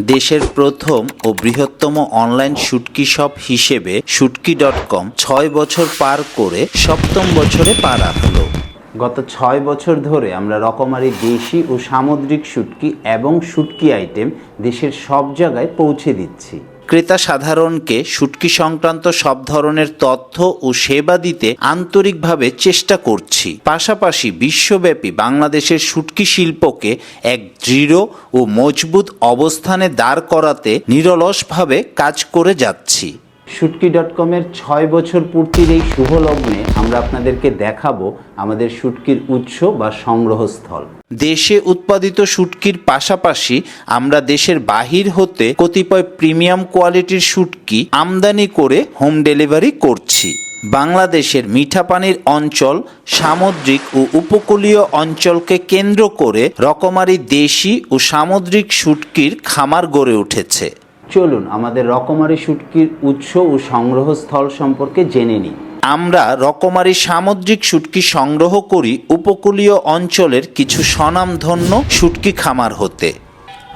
দেশের প্রথম ও বৃহত্তম অনলাইন শুটকি শপ হিসেবে শুটকি.com ৬ বছর পার করে ৭ম বছরে পা রাখল। গত ৬ বছর ধরে আমরা রকমারি দেশি ও সামুদ্রিক শুটকি এবং শুটকি আইটেম দেশের সব জায়গায় পৌঁছে দিচ্ছি। ক্রেতা সাধারণকে শুটকি সংক্রান্ত সব ধরনের তথ্য ও সেবা দিতে আন্তরিকভাবে চেষ্টা করছি। পাশাপাশি বিশ্বব্যাপী বাংলাদেশের শুটকি শিল্পকে এক দৃঢ় ও মজবুত অবস্থানে দাঁড় করাতে নিরলসভাবে কাজ করে যাচ্ছি। শুটকি.com-এর ৬ বছর পূর্তির এই শুভ লগ্নে আমরা আপনাদেরকে দেখাবো আমাদের শুটকির উৎস বা সংগ্রহস্থল। দেশে উৎপাদিত শুটকির পাশাপাশি আমরা দেশের বাহির হতে কতিপয় প্রিমিয়াম কোয়ালিটির শুটকি আমদানি করে হোম ডেলিভারি করছি। বাংলাদেশের মিঠা পানির অঞ্চল, সামুদ্রিক ও উপকূলীয় অঞ্চলকে কেন্দ্র করে রকমারি দেশি ও সামুদ্রিক শুটকির খামার গড়ে উঠেছে। চলুন আমাদের রকমারি শুটকির উৎস ও সংগ্রহস্থল সম্পর্কে জেনে নিই। আমরা রকমারি সামুদ্রিক শুটকি সংগ্রহ করি উপকূলীয় অঞ্চলের কিছু স্বনামধন্য শুটকি খামার হতে।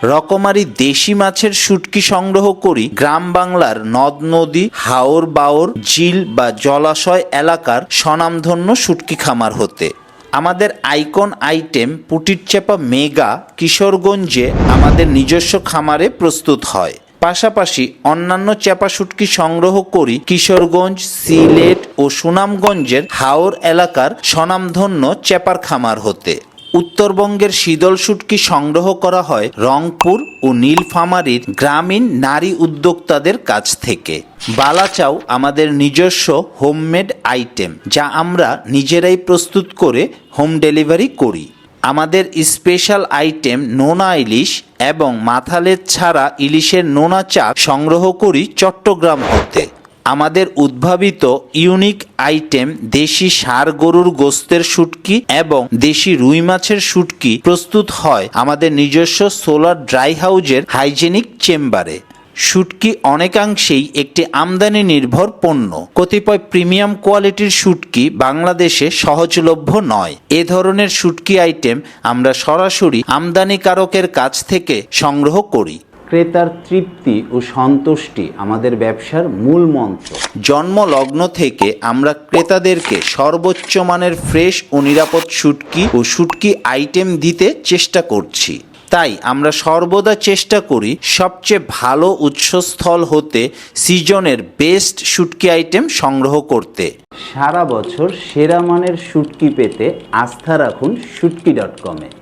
রকমারি দেশি মাছের শুটকি সংগ্রহ করি গ্রাম বাংলার নদ নদী, হাওর বাওর, ঝিল বা জলাশয় এলাকার স্বনামধন্য শুটকি খামার হতে। আমাদের আইকন আইটেম পুটির চাপা মেগা কিশোরগঞ্জে আমাদের নিজস্ব খামারে প্রস্তুত হয়। পাশাপাশি অন্যান্য চাপা শুটকি সংগ্রহ করি কিশোরগঞ্জ, সিলেট ও সুনামগঞ্জের হাওর এলাকার স্বনামধন্য চেপার খামার হতে। উত্তরবঙ্গের শীতল শুটকি সংগ্রহ করা হয় রংপুর ও নীলফামারীর গ্রামীণ নারী উদ্যোক্তাদের কাছ থেকে। বালাচাও আমাদের নিজস্ব হোমমেড আইটেম, যা আমরা নিজেরাই প্রস্তুত করে হোম ডেলিভারি করি। আমাদের স্পেশাল আইটেম নোনা ইলিশ এবং মাথালেজ ছাড়া ইলিশের নোনা চাপ সংগ্রহ করি চট্টগ্রাম হতে। আমাদের উদ্ভাবিত ইউনিক আইটেম দেশি ষাঁড় গরুর গোস্তের শুটকি এবং দেশি রুই মাছের শুটকি প্রস্তুত হয় আমাদের নিজস্ব সোলার ড্রাই হাউজের হাইজেনিক চেম্বারে। শুটকি অনেকাংশেই একটি আমদানি নির্ভর পণ্য। কতিপয় প্রিমিয়াম কোয়ালিটির শুটকি বাংলাদেশে সহজলভ্য নয়। এ ধরনের শুটকি আইটেম আমরা সরাসরি আমদানিকারকের কাছ থেকে সংগ্রহ করি। ক্রেতার তৃপ্তি ও সন্তুষ্টি আমাদের ব্যবসার মূল মন্ত্র। জন্মলগ্ন থেকে আমরা ক্রেতাদেরকে সর্বোচ্চ মানের ফ্রেশ ও নিরাপদ শুটকি ও শুটকি আইটেম দিতে চেষ্টা করছি। তাই আমরা সর্বদা চেষ্টা করি সবচেয়ে ভালো উৎসস্থল হতে সিজনের বেস্ট শুটকি আইটেম সংগ্রহ করতে। সারা বছর সেরা মানের শুটকি পেতে আস্থা রাখুন শুটকি.com-এ।